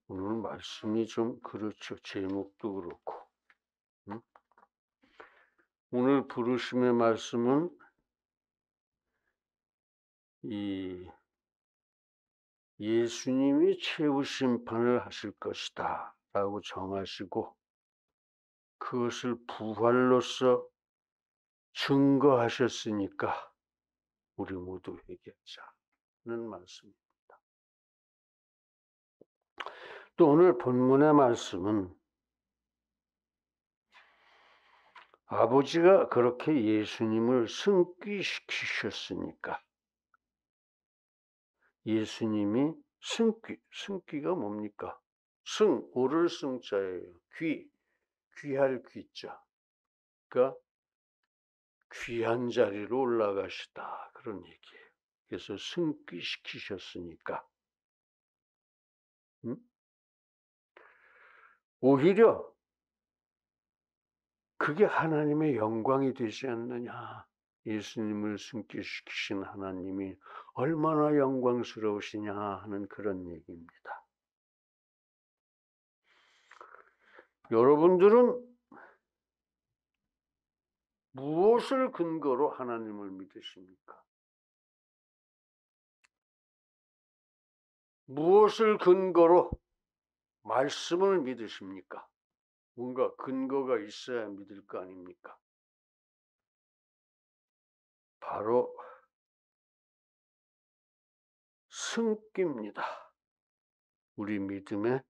오늘 말씀이 좀 그렇죠. 제목도 그렇고. 오늘 부르심의 말씀은 이 예수님이 최후 심판을 하실 것이다 라고 정하시고 그것을 부활로서 증거하셨으니까 우리 모두 회개하자는 말씀입니다. 또 오늘 본문의 말씀은 아버지가 그렇게 예수님을 승귀시키셨으니까 예수님이 승귀가 뭡니까? 오를 승자예요. 귀할 귀자. 그러니까 귀한 자리로 올라가시다 그런 얘기예요. 그래서 승귀시키셨으니까 오히려 그게 하나님의 영광이 되지 않느냐. 예수님을 승귀시키신 하나님이 얼마나 영광스러우시냐 하는 그런 얘기입니다. 여러분들은 무엇을 근거로 하나님을 믿으십니까? 무엇을 근거로 말씀을 믿으십니까? 뭔가 근거가 있어야 믿을 거 아닙니까? 바로 승귀입니다. 우리 믿음의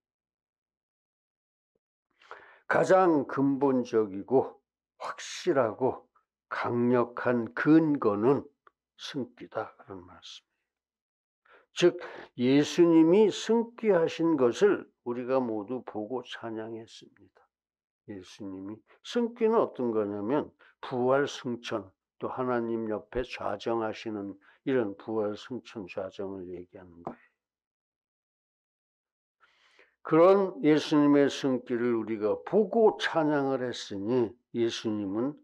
가장 근본적이고 확실하고 강력한 근거는 승귀다 그런 말씀이에요. 즉 예수님이 승귀하신 것을 우리가 모두 보고 찬양했습니다. 예수님이 승귀는 어떤 거냐면 부활 승천 또 하나님 옆에 좌정하시는 이런 부활 승천 좌정을 얘기하는 거예요. 그런 예수님의 승귀를 우리가 보고 찬양을 했으니 예수님은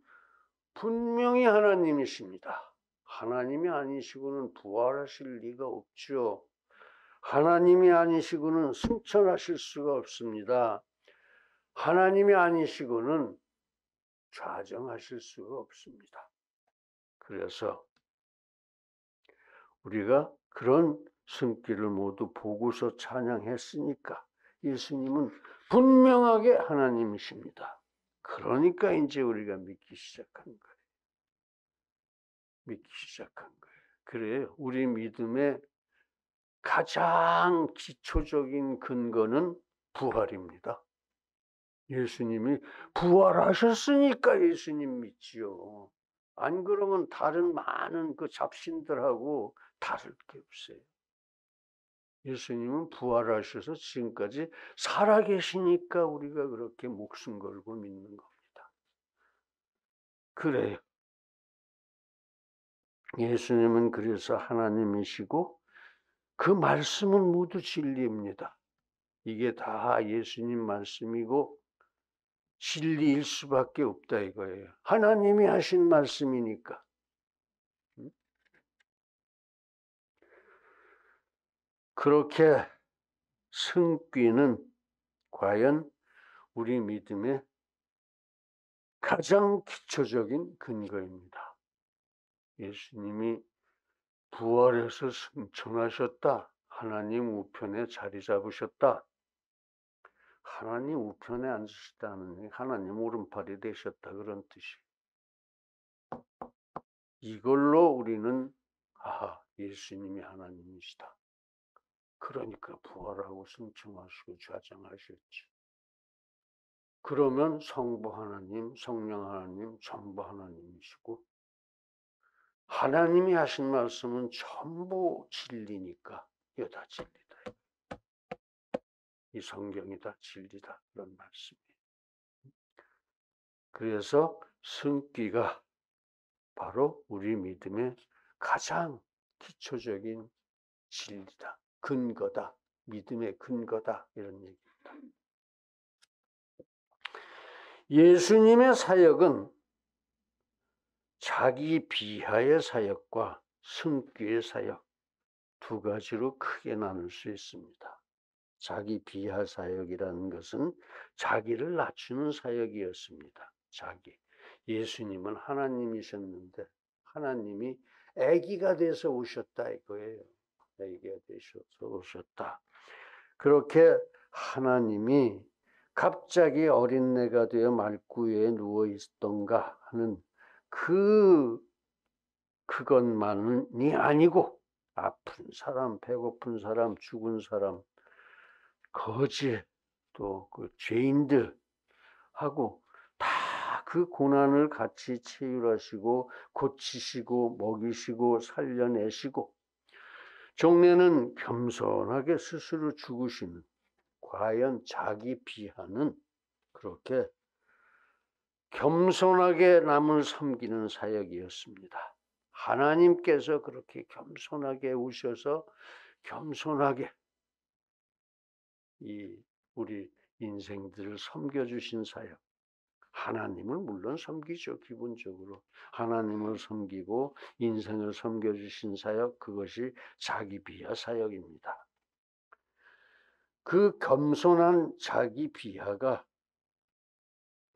분명히 하나님이십니다. 하나님이 아니시고는 부활하실 리가 없죠. 하나님이 아니시고는 승천하실 수가 없습니다. 하나님이 아니시고는 좌정하실 수가 없습니다. 그래서 우리가 그런 승귀를 모두 보고서 찬양했으니까 예수님은 분명하게 하나님이십니다. 그러니까 이제 우리가 믿기 시작한 거예요. 믿기 시작한 거예요. 그래요. 우리 믿음의 가장 기초적인 근거는 부활입니다. 예수님이 부활하셨으니까 예수님 믿지요. 안 그러면 다른 많은 그 잡신들하고 다를 게 없어요. 예수님은 부활하셔서 지금까지 살아계시니까 우리가 그렇게 목숨 걸고 믿는 겁니다. 그래요. 예수님은 그래서 하나님이시고 그 말씀은 모두 진리입니다. 이게 다 예수님 말씀이고 진리일 수밖에 없다 이거예요. 하나님이 하신 말씀이니까. 그렇게 승귀는 과연 우리 믿음의 가장 기초적인 근거입니다. 예수님이 부활해서 승천하셨다. 하나님 우편에 자리 잡으셨다. 하나님 우편에 앉으셨다는 하나님 오른팔이 되셨다 그런 뜻이에요. 이걸로 우리는 예수님이 하나님이시다. 그러니까 부활하고 승천하시고 좌정하셨지. 그러면 성부 하나님, 성령 하나님, 전부 하나님이시고 하나님이 하신 말씀은 전부 진리니까 이거 다 진리다. 이 성경이 다 진리다. 그런 말씀이에요. 그래서 승귀가 바로 우리 믿음의 가장 기초적인 진리다. 근거다. 믿음의 근거다. 이런 얘기입니다. 예수님의 사역은 자기 비하의 사역과 승귀의 사역 두 가지로 크게 나눌 수 있습니다. 자기 비하 사역이라는 것은 자기를 낮추는 사역이었습니다. 예수님은 하나님이셨는데 하나님이 아기가 돼서 오셨다 이거예요. 아기가 되셔서 오셨다. 그렇게 하나님이 갑자기 어린애가 되어 말구유에 누워 있던가 하는 그것만이 아니고 아픈 사람, 배고픈 사람, 죽은 사람, 거지, 또 그 죄인들하고 다 그 고난을 같이 치유하시고 고치시고 먹이시고 살려내시고 종래는 겸손하게 스스로 죽으시는 과연 자기 비하는 그렇게 겸손하게 남을 섬기는 사역이었습니다. 하나님께서 그렇게 겸손하게 오셔서 겸손하게 우리 인생들을 섬겨주신 사역. 하나님을 물론 섬기죠. 기본적으로 하나님을 섬기고 인생을 섬겨주신 사역, 그것이 자기 비하 사역입니다. 그 겸손한 자기 비하가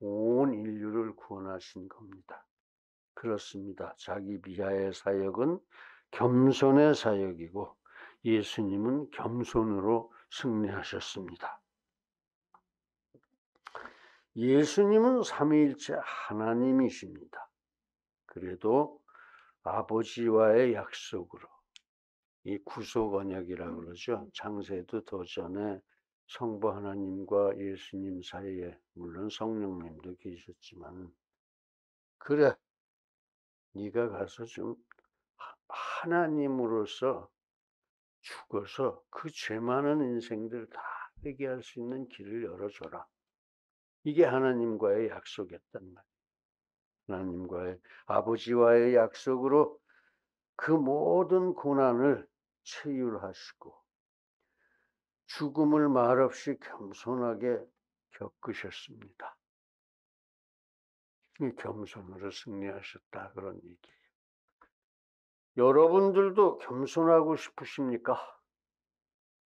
온 인류를 구원하신 겁니다. 그렇습니다. 자기 비하의 사역은 겸손의 사역이고 예수님은 겸손으로 승리하셨습니다. 예수님은 삼위일체 하나님이십니다. 그래도 아버지와의 약속으로 이 구속 언약이라고 그러죠. 창세도 더 전에 성부 하나님과 예수님 사이에 물론 성령님도 계셨지만 그래 네가 가서 좀 하나님으로서 죽어서 그 죄 많은 인생들 다 회개할 수 있는 길을 열어줘라. 이게 하나님과의 약속이었단 말이에요. 하나님과의 아버지와의 약속으로 그 모든 고난을 체휼하시고 죽음을 말없이 겸손하게 겪으셨습니다. 이 겸손으로 승리하셨다 그런 얘기예요. 여러분들도 겸손하고 싶으십니까?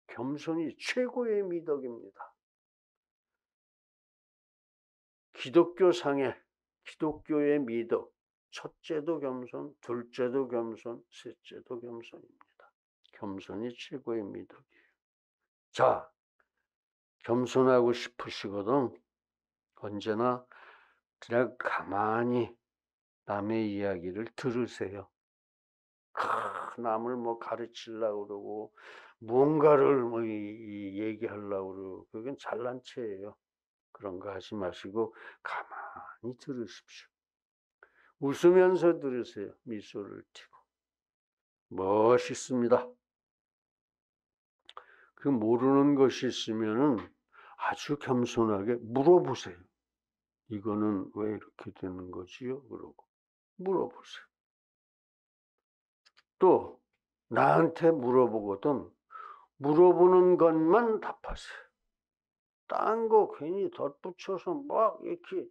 겸손이 최고의 미덕입니다. 기독교의 미덕, 첫째도 겸손, 둘째도 겸손, 셋째도 겸손입니다. 겸손이 최고의 미덕이에요. 자, 겸손하고 싶으시거든 언제나 그냥 가만히 남의 이야기를 들으세요. 남을 가르치려고 그러고 무언가를 얘기하려고 그러고 그건 잘난 체예요. 그런 거 하지 마시고 가만히 들으십시오. 웃으면서 들으세요. 미소를 띠고. 멋있습니다. 그 모르는 것이 있으면은 아주 겸손하게 물어보세요. 이거는 왜 이렇게 되는 거지요? 그러고 물어보세요. 또 나한테 물어보거든 물어보는 것만 답하세요. 딴 거 괜히 덧붙여서 막 이렇게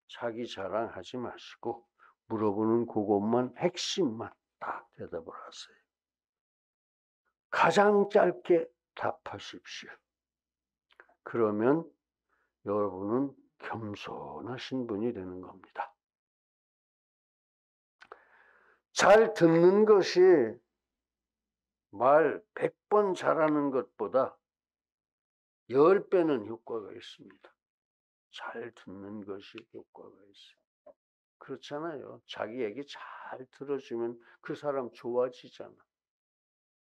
자기 자랑하지 마시고 물어보는 그것만 핵심만 딱 대답을 하세요. 가장 짧게 답하십시오. 그러면 여러분은 겸손하신 분이 되는 겁니다. 잘 듣는 것이 말 100번 잘하는 것보다 10배는 효과가 있습니다. 잘 듣는 것이 효과가 있어요. 그렇잖아요. 자기 얘기 잘 들어주면 그 사람 좋아지잖아.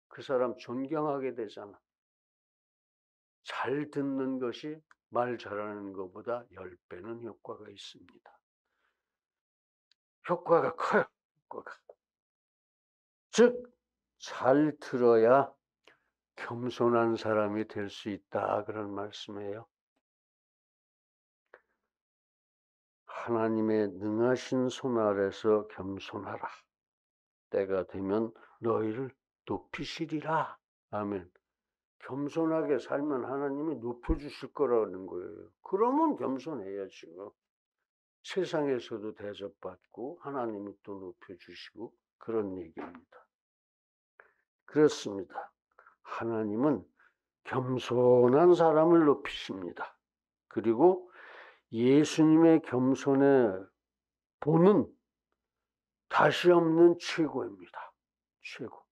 그 사람 존경하게 되잖아. 잘 듣는 것이 말 잘하는 것보다 10배는 효과가 있습니다. 효과가 커요. 효과가. 즉, 잘 들어야 겸손한 사람이 될 수 있다. 그런 말씀이에요. 하나님의 능하신 손 아래서 겸손하라. 때가 되면 너희를 높이시리라. 아멘. 겸손하게 살면 하나님이 높여주실 거라는 거예요. 그러면 겸손해야죠. 세상에서도 대접받고 하나님이 또 높여주시고 그런 얘기입니다. 그렇습니다. 하나님은 겸손한 사람을 높이십니다. 그리고 예수님의 겸손의 본은 다시 없는 최고입니다. 최고.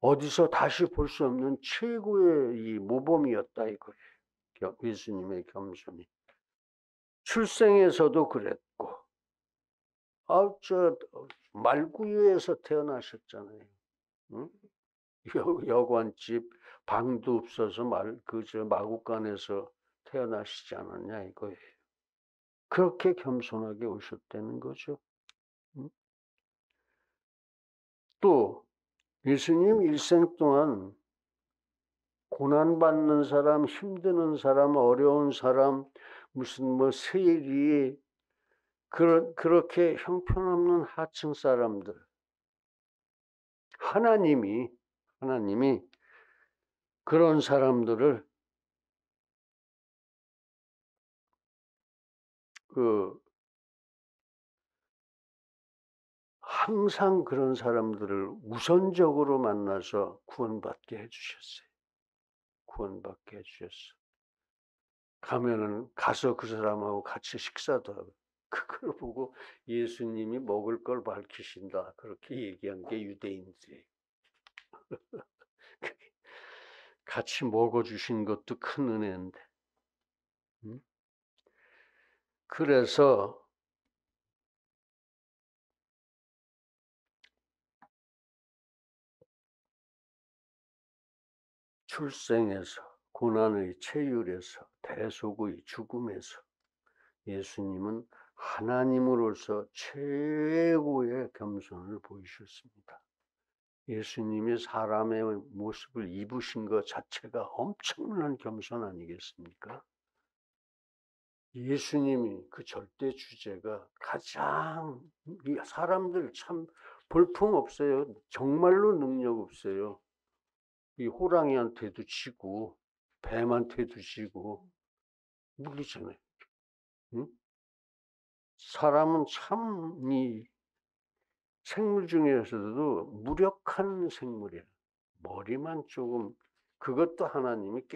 어디서 다시 볼 수 없는 최고의 이 모범이었다 이거예요. 예수님의 겸손이. 출생에서도 그랬고, 말구유에서 태어나셨잖아요. 응? 여관집 방도 없어서 마구간에서 태어나시지 않았냐 이거예요. 그렇게 겸손하게 오셨다는 거죠. 응? 또 예수님 일생 동안 고난받는 사람, 힘드는 사람, 어려운 사람, 무슨 세리 그렇게 형편없는 하층 사람들 하나님이 그런 사람들을 항상 그런 사람들을 우선적으로 만나서 구원받게 해주셨어요. 구원받게 해주셨어. 가서 그 사람하고 같이 식사도 하고 그걸 보고 예수님이 먹을 걸 밝히신다 그렇게 얘기한 게 유대인들이. 같이 먹어주신 것도 큰 은혜인데. 그래서 출생에서 고난의 체휼에서 대속의 죽음에서 예수님은 하나님으로서 최고의 겸손을 보이셨습니다. 예수님이 사람의 모습을 입으신 것 자체가 엄청난 겸손 아니겠습니까? 예수님이 그 절대 주제가 가장 사람들 참 볼품없어요. 정말로 능력 없어요. 이 호랑이한테도 지고 뱀한테도 지고 무리잖아요. 응? 사람은 참 이 생물 중에서도 무력한 생물이야. 머리만 조금 그것도 하나님이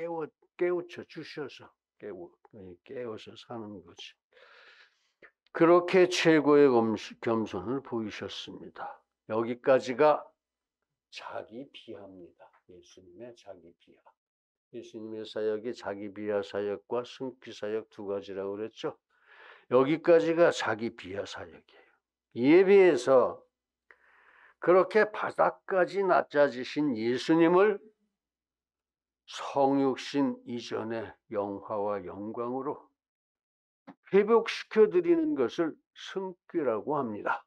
깨우쳐 주셔서 깨워서 사는 거지. 그렇게 최고의 겸손을 보이셨습니다. 여기까지가 자기 비하입니다. 예수님의 자기 비하. 예수님의 사역이 자기 비하 사역과 승귀 사역 두 가지라고 그랬죠. 여기까지가 자기 비하 사역이에요. 이에 비해서 그렇게 바닥까지 낮아지신 예수님을 성육신 이전의 영화와 영광으로 회복시켜 드리는 것을 승귀라고 합니다.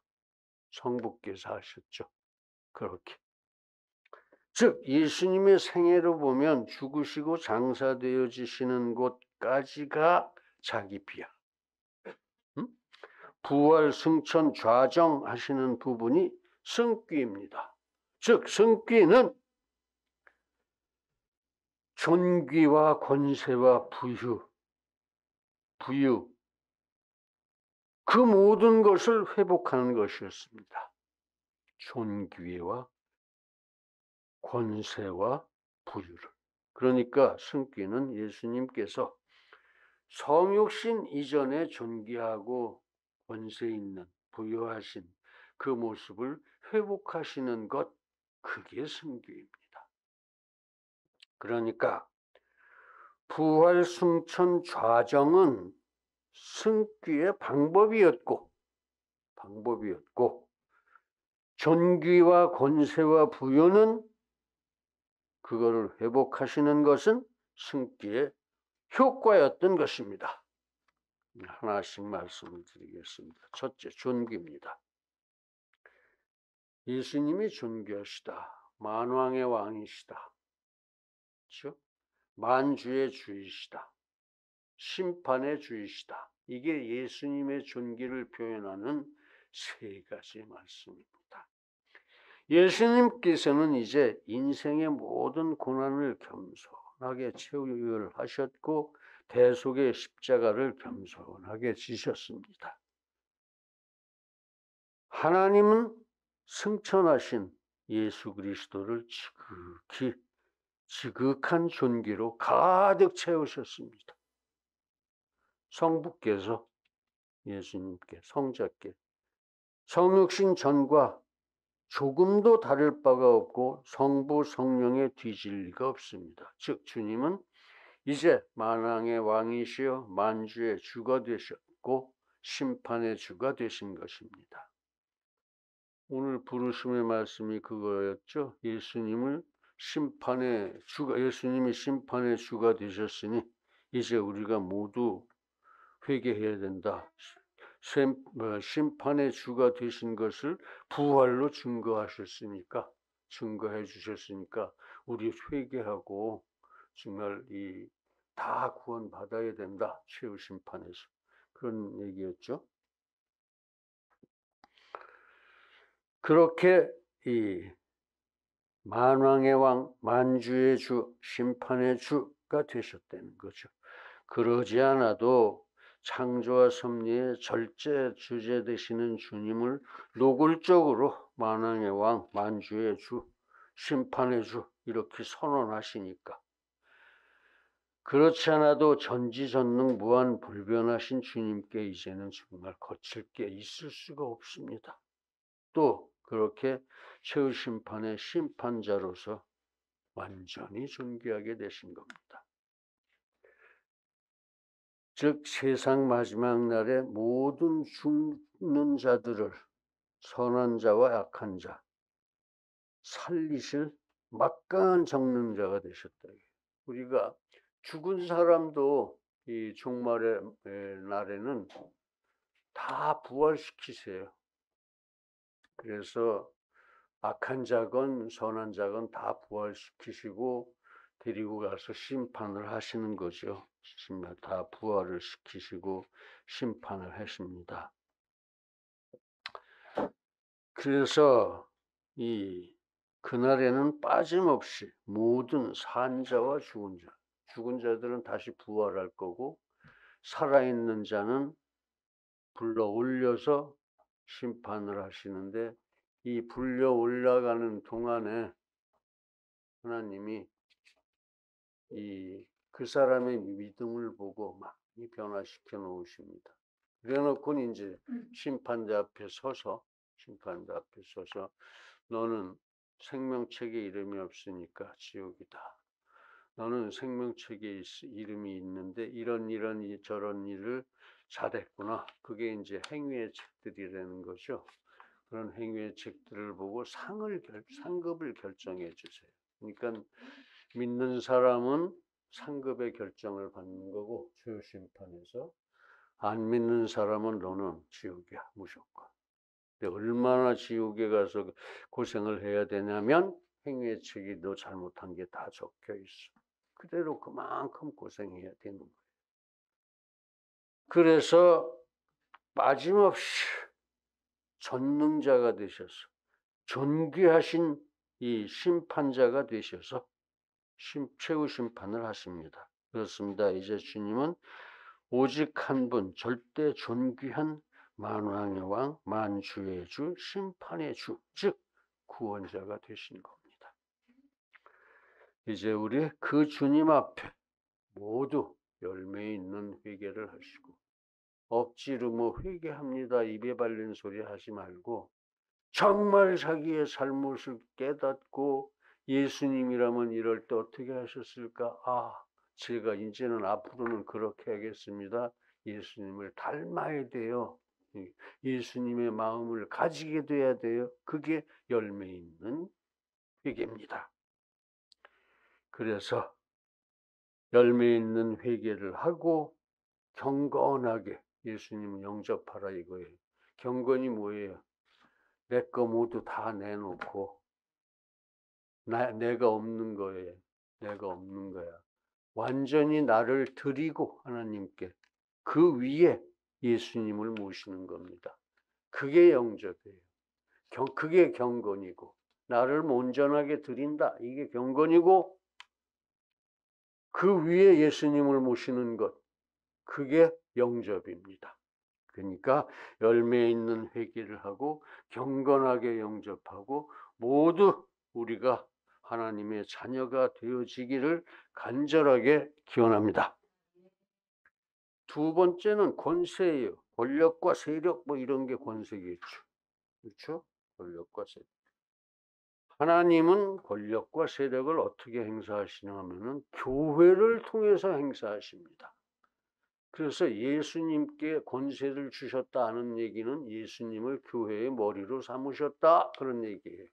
성부께서 하셨죠. 그렇게. 즉 예수님의 생애로 보면 죽으시고 장사되어지시는 곳까지가 자기 비하. 부활, 승천, 좌정하시는 부분이 승귀입니다. 즉 승귀는 존귀와 권세와 부유 그 모든 것을 회복하는 것이었습니다. 존귀와 권세와 부유를. 그러니까 승귀는 예수님께서 성육신 이전에 존귀하고 권세 있는 부유하신 그 모습을 회복하시는 것, 그게 승귀입니다. 그러니까 부활, 승천, 좌정은 승귀의 방법이었고 존귀와 권세와 부유는 그거를 회복하시는 것은 승귀의 효과였던 것입니다. 하나씩 말씀을 드리겠습니다. 첫째, 존귀입니다. 예수님이 존귀하시다. 만왕의 왕이시다. 그렇죠? 만주의 주이시다. 심판의 주이시다. 이게 예수님의 존귀를 표현하는 세 가지 말씀입니다. 예수님께서는 이제 인생의 모든 고난을 겸손하게 체휼하셨고 대속의 십자가를 겸손하게 지셨습니다. 하나님은 승천하신 예수 그리스도를 지극히 지극한 존귀로 가득 채우셨습니다. 성부께서 예수님께, 성자께 성육신 전과 조금도 다를 바가 없고 성부 성령의 뒤질 리가 없습니다. 즉 주님은 이제 만왕의 왕이시여 만주의 주가 되셨고 심판의 주가 되신 것입니다. 오늘 부르심의 말씀이 그거였죠. 예수님이 심판의 주가 되셨으니 이제 우리가 모두 회개해야 된다. 심판의 주가 되신 것을 부활로 증거해 주셨으니까 우리 회개하고 정말 다 구원받아야 된다. 최후 심판에서. 그런 얘기였죠. 그렇게 이 만왕의 왕, 만주의 주, 심판의 주가 되셨다는 거죠. 그러지 않아도 창조와 섭리의 절제 주제 되시는 주님을 노골적으로 만왕의 왕, 만주의 주, 심판의 주 이렇게 선언하시니까, 그렇지 않아도 전지전능 무한불변하신 주님께 이제는 정말 거칠 게 있을 수가 없습니다. 또 그렇게 최후 심판의 심판자로서 완전히 존귀하게 되신 겁니다. 즉 세상 마지막 날에 모든 죽는 자들을, 선한 자와 악한 자, 살리실 막강한 정능자가 되셨다. 우리가 죽은 사람도 이 종말의 날에는 다 부활시키세요. 그래서 악한 자건 선한 자건 다 부활시키시고 데리고 가서 심판을 하시는 거죠. 다 부활을 시키시고 심판을 하십니다. 그래서 그날에는 빠짐없이 모든 산자와 죽은 자들은 다시 부활할 거고, 살아있는 자는 불러 올려서 심판을 하시는데, 이 불려 올라가는 동안에 하나님이 그 사람의 믿음을 보고 많이 변화시켜 놓으십니다. 그래 놓고 이제 심판대 앞에 서서 너는 생명책에 이름이 없으니까 지옥이다. 너는 생명책에 이름이 있는데 이런 저런 일을 잘했구나. 그게 이제 행위의 책들이라는 거죠. 그런 행위의 책들을 보고 상급을 결정해 주세요. 그러니까 믿는 사람은 상급의 결정을 받는 거고, 최후 심판에서 안 믿는 사람은 너는 지옥이야, 무조건. 근데 얼마나 지옥에 가서 고생을 해야 되냐면 행위의 책이 너 잘못한 게 다 적혀 있어. 그대로 그만큼 고생해야 되는 거예요. 그래서 빠짐없이 전능자가 되셔서 존귀하신 이 심판자가 되셔서 최후 심판을 하십니다. 그렇습니다. 이제 주님은 오직 한 분, 절대 존귀한 만왕의 왕, 만주의 주, 심판의 주, 즉 구원자가 되신 겁니다. 이제 우리 그 주님 앞에 모두 열매 있는 회개를 하시고, 억지로 회개합니다 입에 발린 소리 하지 말고 정말 자기의 잘못을 깨닫고, 예수님이라면 이럴 때 어떻게 하셨을까? 제가 이제는 앞으로는 그렇게 하겠습니다. 예수님을 닮아야 돼요. 예수님의 마음을 가지게 돼야 돼요. 그게 열매 있는 회개입니다. 그래서 열매 있는 회개를 하고 경건하게 예수님을 영접하라 이거예요. 경건이 뭐예요? 내 거 모두 다 내놓고 내가 없는 거야. 완전히 나를 드리고 하나님께 그 위에 예수님을 모시는 겁니다. 그게 영접이에요. 그게 경건이고, 나를 온전하게 드린다. 이게 경건이고, 그 위에 예수님을 모시는 것, 그게 영접입니다. 그러니까 열매 있는 회개를 하고 경건하게 영접하고 모두 우리가 하나님의 자녀가 되어지기를 간절하게 기원합니다. 두 번째는 권세예요. 권력과 세력 뭐 이런 게 권세겠죠. 그렇죠? 권력과 세력. 하나님은 권력과 세력을 어떻게 행사하시냐 하면은 교회를 통해서 행사하십니다. 그래서 예수님께 권세를 주셨다 하는 얘기는 예수님을 교회의 머리로 삼으셨다 그런 얘기예요.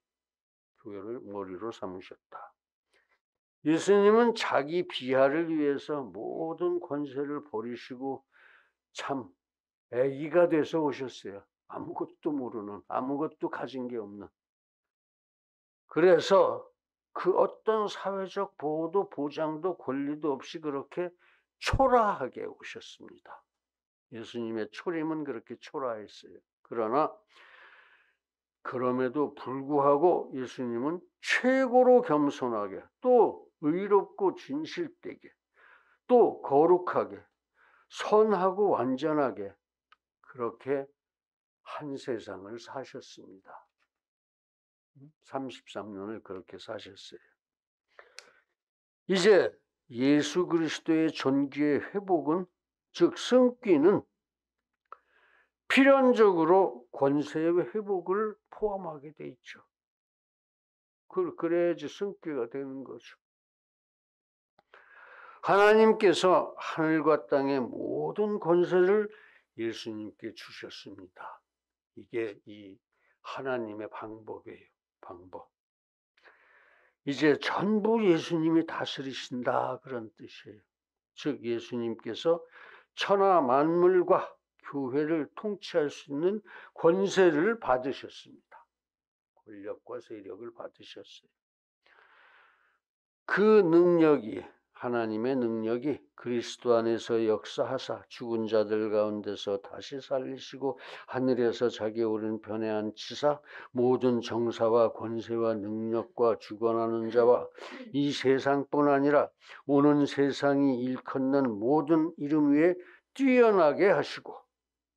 교회를 머리로 삼으셨다. 예수님은 자기 비하를 위해서 모든 권세를 버리시고 참 아기가 돼서 오셨어요. 아무것도 모르는, 아무것도 가진 게 없는. 그래서 그 어떤 사회적 보호도 보장도 권리도 없이 그렇게 초라하게 오셨습니다. 예수님의 초림은 그렇게 초라했어요. 그러나 그럼에도 불구하고 예수님은 최고로 겸손하게 또 의롭고 진실되게 또 거룩하게 선하고 완전하게 그렇게 한 세상을 사셨습니다. 33년을 그렇게 사셨어요. 이제 예수 그리스도의 존귀의 회복은 즉 승귀는 필연적으로 권세의 회복을 포함하게 돼 있죠. 그래야지 승귀가 되는 거죠. 하나님께서 하늘과 땅의 모든 권세를 예수님께 주셨습니다. 이게 이 하나님의 방법이에요. 방법. 이제 전부 예수님이 다스리신다 그런 뜻이에요. 즉 예수님께서 천하 만물과 교회를 통치할 수 있는 권세를 받으셨습니다. 권력과 세력을 받으셨어요. 그 능력이 하나님의 능력이 그리스도 안에서 역사하사 죽은 자들 가운데서 다시 살리시고 하늘에서 자기 오른편에 앉히사 모든 정사와 권세와 능력과 주관하는 자와 이 세상뿐 아니라 오는 세상이 일컫는 모든 이름 위에 뛰어나게 하시고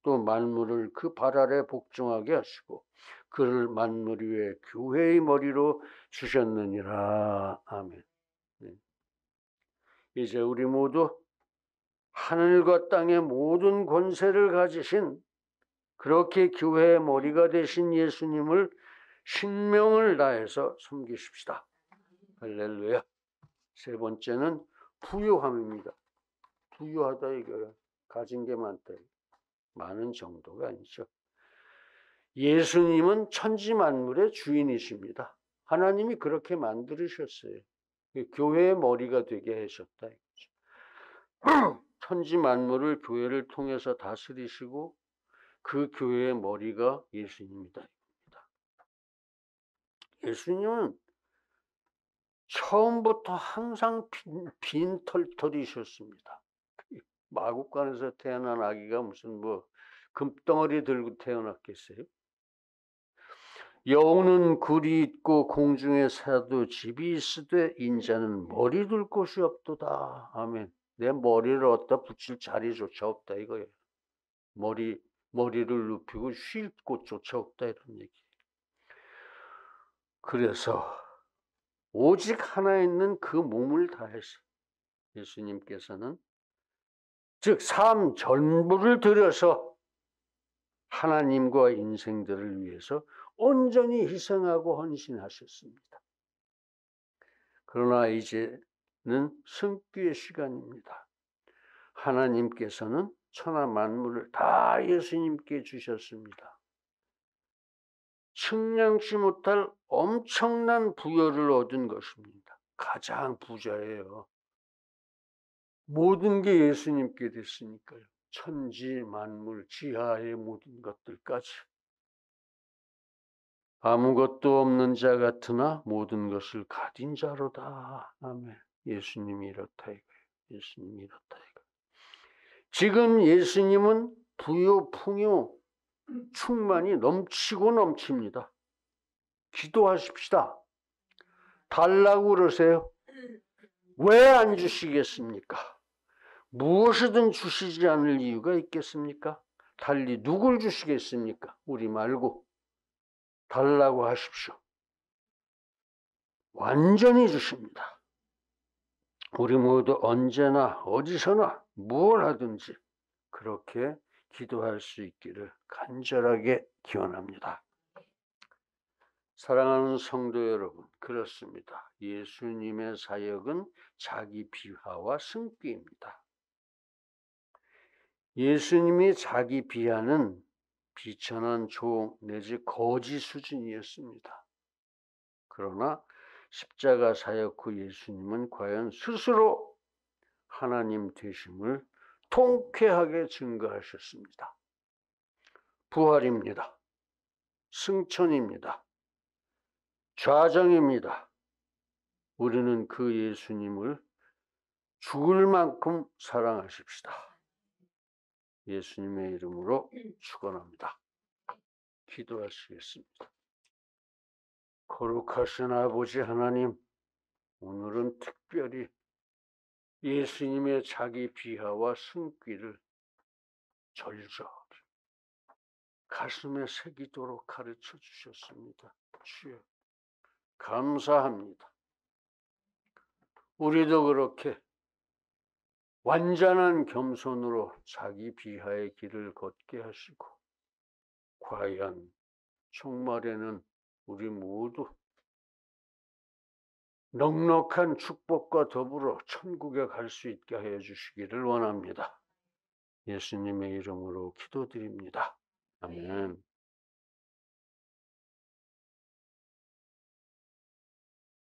또 만물을 그 발 아래 복종하게 하시고 그를 만물 위에 교회의 머리로 주셨느니라. 아멘. 이제 우리 모두 하늘과 땅의 모든 권세를 가지신 그렇게 교회의 머리가 되신 예수님을 신명을 다해서 섬기십시다. 할렐루야. 세 번째는 부유함입니다. 부유하다 이거예요. 가진 게 많다. 많은 정도가 아니죠. 예수님은 천지 만물의 주인이십니다. 하나님이 그렇게 만들으셨어요. 교회의 머리가 되게 하셨다 이거죠. 천지 만물을 교회를 통해서 다스리시고 그 교회의 머리가 예수님이다. 예수님은 처음부터 항상 빈 털털이셨습니다. 마국간에서 태어난 아기가 무슨 뭐 금덩어리 들고 태어났겠어요? 여우는 굴이 있고 공중에 사도 집이 있으되 인자는 머리 둘 곳이 없도다. 아멘. 내 머리를 어디다 붙일 자리조차 없다 이거예요. 머리를 눕히고 쉴 곳조차 없다 이런 얘기. 그래서 오직 하나 있는 그 몸을 다해서 예수님께서는 즉 삶 전부를 들여서 하나님과 인생들을 위해서 온전히 희생하고 헌신하셨습니다. 그러나 이제는 승귀의 시간입니다. 하나님께서는 천하 만물을 다 예수님께 주셨습니다. 측량치 못할 엄청난 부여를 얻은 것입니다. 가장 부자예요. 모든 게 예수님께 됐으니까요. 천지 만물 지하의 모든 것들까지. 아무것도 없는 자 같으나 모든 것을 가진 자로다. 아멘. 예수님이 이렇다 이거예요. 예수님이 이렇다 이거예요. 지금 예수님은 부요 풍요 충만이 넘치고 넘칩니다. 기도하십시다. 달라고 그러세요. 왜 안 주시겠습니까? 무엇이든 주시지 않을 이유가 있겠습니까? 달리 누굴 주시겠습니까? 우리 말고 달라고 하십시오. 완전히 주십니다. 우리 모두 언제나 어디서나 뭘 하든지 그렇게 기도할 수 있기를 간절하게 기원합니다. 사랑하는 성도 여러분, 그렇습니다. 예수님의 사역은 자기 비하와 승귀입니다. 예수님이 자기 비하는 비천한 종 내지 거지 수준이었습니다. 그러나 십자가 사역 후 예수님은 과연 스스로 하나님 되심을 통쾌하게 증거하셨습니다. 부활입니다. 승천입니다. 좌정입니다. 우리는 그 예수님을 죽을 만큼 사랑하십시다. 예수님의 이름으로 축원합니다. 기도하시겠습니다. 거룩하신 아버지 하나님, 오늘은 특별히 예수님의 자기 비하와 승귀를 절절히 가슴에 새기도록 가르쳐 주셨습니다. 주여, 감사합니다. 우리도 그렇게 완전한 겸손으로 자기 비하의 길을 걷게 하시고 과연 종말에는 우리 모두 넉넉한 축복과 더불어 천국에 갈 수 있게 하여 주시기를 원합니다. 예수님의 이름으로 기도드립니다. 아멘.